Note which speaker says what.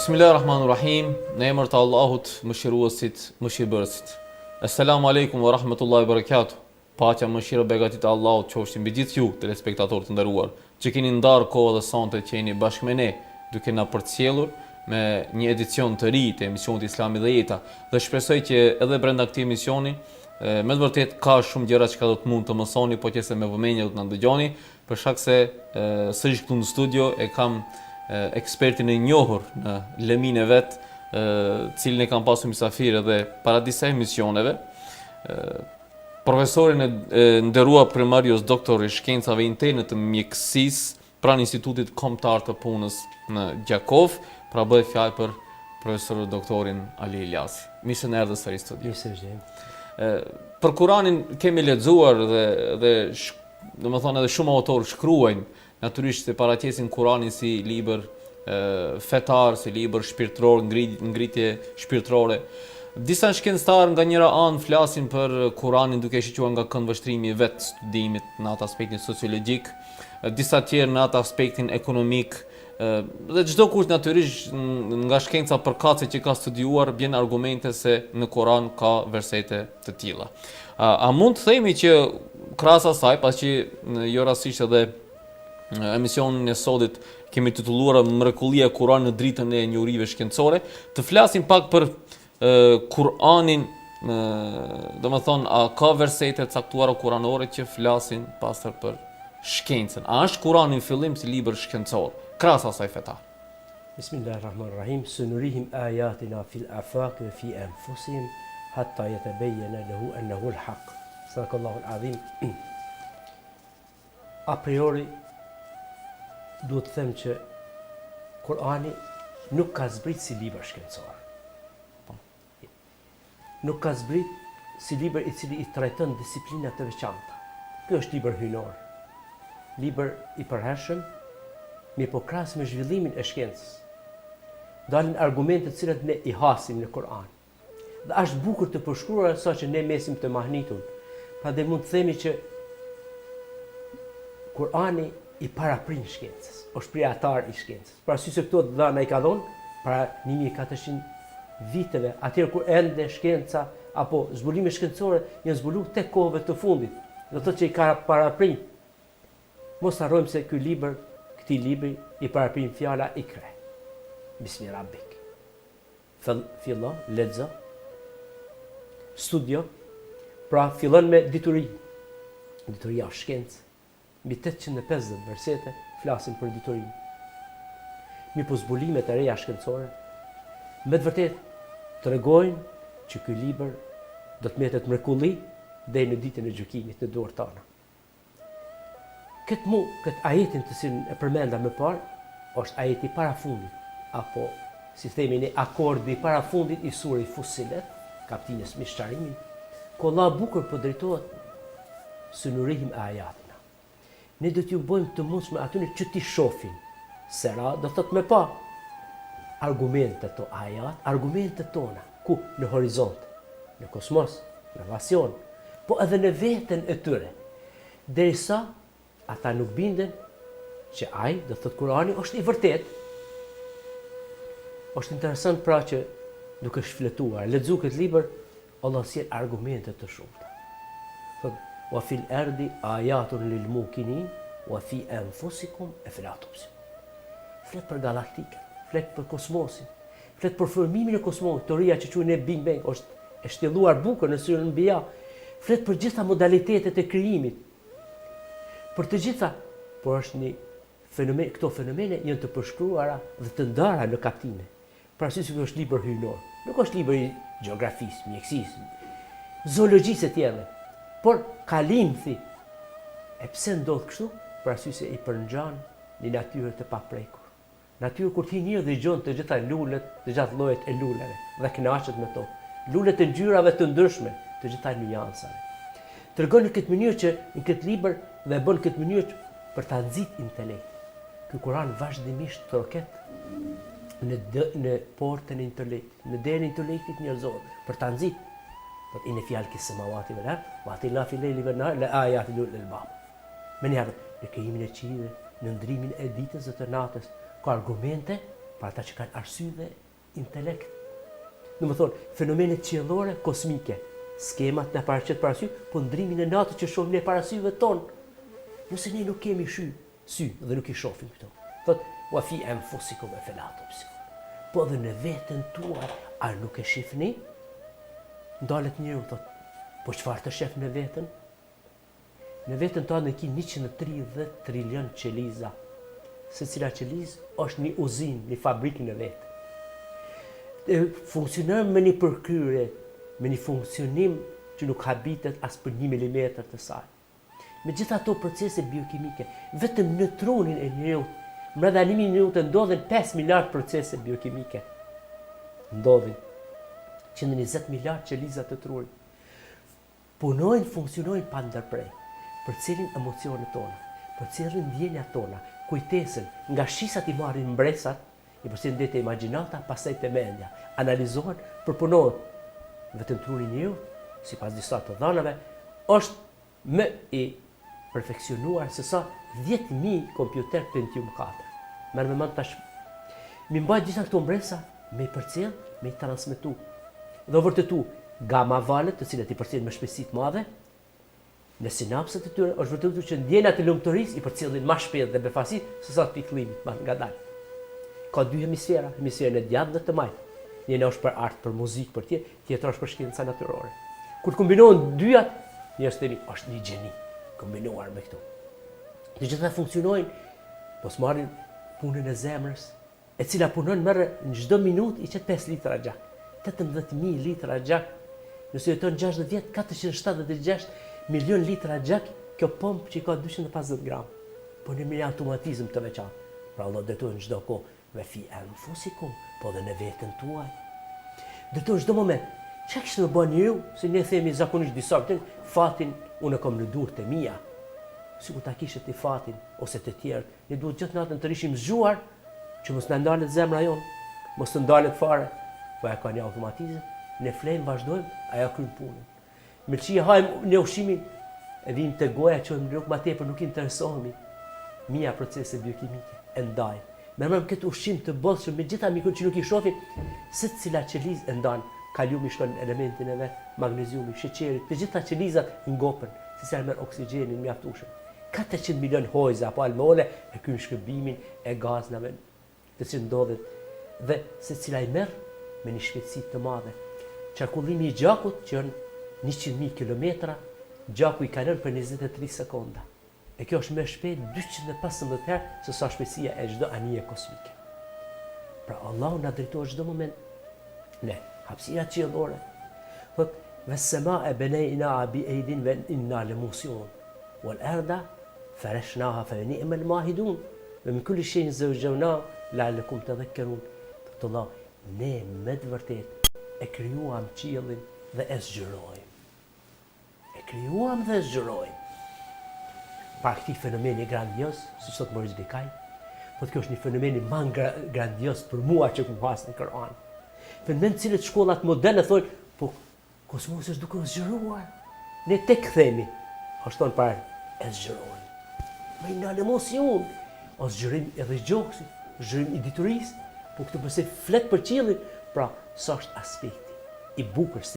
Speaker 1: Bismillahirrahmanirrahim, në emër të Allahut, mëshiruesit, mëshirbërësit. Assalamu alaikum wa rahmatullahi wa barakatuh. Paqja, mëshira, begatit e Allahut qofshin mbi gjithë ju, telespektatorë të nderuar, që keni ndarë kohë dhe sonte që jeni bashkë me ne, duke na përcjellur me një edicion të ri të emisionit Islami dhe Jeta. Dhe shpresoj që edhe brenda këtij emisioni me të vërtet ka shumë gjëra që do të mund të mësoni, po qëse me vëmendje do të na dëgjoni, për shkak se sërish këtu në studio e kam ekspertin e njohur në lëmin e vet, cilin e kam pasur mysafir edhe para disa emisioneve, profesorin e nderuar primarius doktor i shkencave interne të mjekësisë pranë Institutit Kombëtar të Punës në Gjakov, pra bëhet fjalë për profesor doktorin Ali Ilyasi. Mirë se erdhë sërish në studio.
Speaker 2: Mirë se vjen.
Speaker 1: Për Kuranin kemi lexuar dhe domethënë edhe shumë autorë shkruajnë natyrisht se paraqesin Kuranin si libër fetar, si libër shpirtëror, ngritje shpirtërore. Disa shkencëtarë nga njëra anë flasin për Kuranin duke shqyrtuar nga këndvështrimi i vet studimit në atë aspektin sociologjik, disa tjerë në atë aspektin ekonomik, dhe çdo kush natyrisht nga shkenca përkatëse që ka studiuar bën argumente se në Kur'an ka versete të tilla. A mund të themi që krahas asaj, pasi jo rastisht edhe emisionin e sodit kemi titulluar Mrekullia e Kur'anit në dritën e njohurive shkencore, të flasim pak për Kur'anin, domethënë a ka versete caktuara kuranore që flasin pastaj për shkencën? A është Kur'ani në fillim si libër shkencor? Krahas asaj fetar.
Speaker 2: Bismillahirrahmanirrahim. Sunurihim ayatina fil afaq wa fi anfusihim hatta yatabayyana lahu annahu al-haq. Sadaqallahu al-azim. A priori duhet të them që Kur'ani nuk ka zbrit si libër shkencor. Nuk ka zbrit si libër i cili i trajton disiplina të veçanta. Ky është libër hyjnor. Libër i përhershëm, mirë po krahas me zhvillimin e shkencës. Dalin argumente të cilat ne i hasim në Kur'an. Dhe është bukur të përshkruar sa që ne mesim të mahnitur. Prandaj mund të themi që Kur'ani i paraprin shkencës, është krijatar i shkencës. Pra sy se këto dhëna i ka dhënë para 1400 viteve, atëherë kur ende shkenca apo zbulime shkencore janë zbuluar tek kohëve të fundit. Do të thotë që i ka paraprin. Mos harrojmë se ky libër, këtij libri i paraprin fjala ikra. Bismi rabbik. Fillo, lexo. Studio. Pra fillon me dituri. Dituria është shkencë. Mbi 850 versete flasin për diturinë. Mi po zbulimet e reja shkencore me të vërtet tregojnë që ky libër do të mbetet mrekulli deri në ditën e gjykimit në dorë tona. Këtë ajetin të cilin e përmenda më parë, është ajeti parafundit, apo si themi ne akordi parafundit i surës Fussilet, kapitullin Mishqarimin, ku Allah bukur po drejtohet sunurihim ayatina. Ne do t'ju bëjmë të mundshme atyre që t'i shohin. Sera do thot me pa argumentet to ajat, argumentet tona, ku në horizont, në kosmos, në vasion, po edhe në veten e tyre. Derisa ata nuk binden që ai, do thot Kurani, është i vërtet. Është interesant pra që duke shfletuar, lexu këtë libër, Allah sjell argumente të shumta. Thot wa fil ardi ayatun lil mukinin wa fi anfusikum afala tubsirun. Flet për galaktikën, flet për kosmosin, flet për formimin e kosmosit, teoria që quhen ne Big Bang, është e shtjelluar bukur në surën Anbiya. Flet për gjitha modalitetet e krijimit. Për të gjitha, por është një fenomen, këto fenomene janë të përshkruara dhe të ndara në kapitime. Pra si është libër hyjnor, nuk është libër i gjeografisë, mjekësisë, zoologjisë e tjera. Por kalimthi. E pse ndodh kështu? Pra sy se i përngjan një natyrë të paprekur. Natyrë kur ti njeh dhe gjon të gjitha lulet, të gjitha llojet e luleve dhe kënaqet me to. Lulet e ngjyrave të ndryshme, të gjitha nuancave. Tregon në këtë mënyrë që në këtë libër dhe bën këtë mënyrë për ta nxit intelektin. Ky Kur'an vazhdimisht troket në portën e intelektit, në derën e intelektit njerëzor, për ta nxit. Por inë fjalë që semawati wal ard, wa atina fi leili wan nahar la ayatin lil albab. Me njëherë, në krijimin e qiellit, në ndrimin e ditës dhe të natës, ka argumente për ata që kanë arsye dhe intelekt. Në më thonë, fenomenet qiellore, kosmike, skemat në paraqet për arsye, po ndrimin e natës që shohim ne para syve tonë. Nëse ne nuk kemi sy dhe nuk i shohim këto. Thot, wa fi anfusikum afala tubsirun. Po dhe në veten tuaj, a nuk e shihni? Ndalet njeriu thot, po çfarë të shef në veten? Në veten tonë ne kemi 130 trilion qeliza. Secila qelizë është një uzinë, një fabrikë në vetë. Funksionon me një përkryrje, me një funksionim që nuk habitet as për 1 milimetër të saj. Me gjitha ato procese biokimike, vetëm në trunin e njeriut, mbrëmja 1 minutë ndodhen 5 miliard procese biokimike. Ndodhin 120 miliard qeliza të trurit. Punojnë, funksionojnë pa ndërprej, për cilin emocionet tona, për cilin ndjenjat tona, kujtesën, nga shisat i marrin mbresat, i përsin dhe të imaginata, pasaj të mendja, analizohen, përpunohen. Vetëm truni njëu, si pas disa të dhanave, është më i perfeksionuar se sa 10.000 kompjuter Pentium 4. Merë me mend tash, mi mbajt gjitha këto mbresa, me i përcjell, me i transmetu. Dhe vërtetu, gama valet, të cilat i përcjell me shpejtësi të madhe, në sinapsat e tyre është vërtetu që ndjenjat e lumturisë i përcjellin më shpejt dhe befasi se sa pikëllimit ngadalë. Ka 2 hemisfera, hemisferën e djathtë dhe të majtë. Njëra është për art, për muzikë, për tjetra është për shkenca natyrore. Kur kombinohen dyat, njerëzit thënë është një gjeni kombinuar me këto. Të gjitha funksionojnë, mos marrin punën e zemrës, e cila punon merr në çdo minutë i qet 5 litra gjak. 18.000 litra gjak. Nëse jeton 60 vjet, 476 milion litra gjak, kjo pompë që i ka 250 gram. Po në një automatizëm të veçantë. Pra Allah dëtojnë në çdo kohë, ve fi anfusikum, po dhe në veten tuaj. Dëtojnë çdo moment. Çka kishte të bëni ju, se ne themi zakonisht disa fatin unë kam në durët e mia. Sikur ta kishte ti fatin ose të tjerë, ne duhet gjithë natën të rishim zgjuar që mos na ndalet zemra jon, mos të ndalet fare. Po ja ka një automatizëm, ne flejmë, vazhdojmë, ajo kryen punën. Mëlçia hajmë në ushqimin, e vim te goja që nuk më tepër nuk interesohemi. Mia procese biokimike e ndajnë. Merrem këtë ushqim të bollshëm me gjitha mikrob që nuk i shohim, secila qelizë e ndan. Kaliumi shton elementin e vet, magneziumi, sheqeri, të gjitha qelizat ngopen, secila merr oksigjenin mjaftueshëm. 400 milion hojza apo almole e kryen shkëmbimin e gaznave të cilët ndodhet dhe secila i merr me një shpejtësi të madhe. Qarkullimi i gjakut që janë 100.000 kilometra, gjaku i kalon për 23 sekonda. E kjo është më shpejt 215 herë se sa shpejtësia e çdo anije kosmike. Pra Allahu na drejton çdo moment ne hapësira qiellore. Thot was-samaa banaynaha bi-aydin wa inna lamusiun wal-arda farashnaha fa ni'mal mahidun wa min kulli shay'in zawjawnahu la'allakum tadhakkarun. Thot Allah, ne me të vërtet e krijuam qiellin dhe e zgjerojmë. E krijuam dhe e zgjerojmë. Pra këti fenomeni grandioz, si thot Maurice Bucaille, thot kjo është një fenomeni më grandioz për mua që ku pas në Kur'an. Fenomen të cilët shkollat moderne thonë, po kosmosi është duke u zgjeruar. Ne tek kthehemi, është thonë para e zgjerojmë. Me në emosion, o zgjerim edhe i gjoksit, zgjerim i diturisë, po këtë përse flet për qiellin, pra sa është aspekti i bukur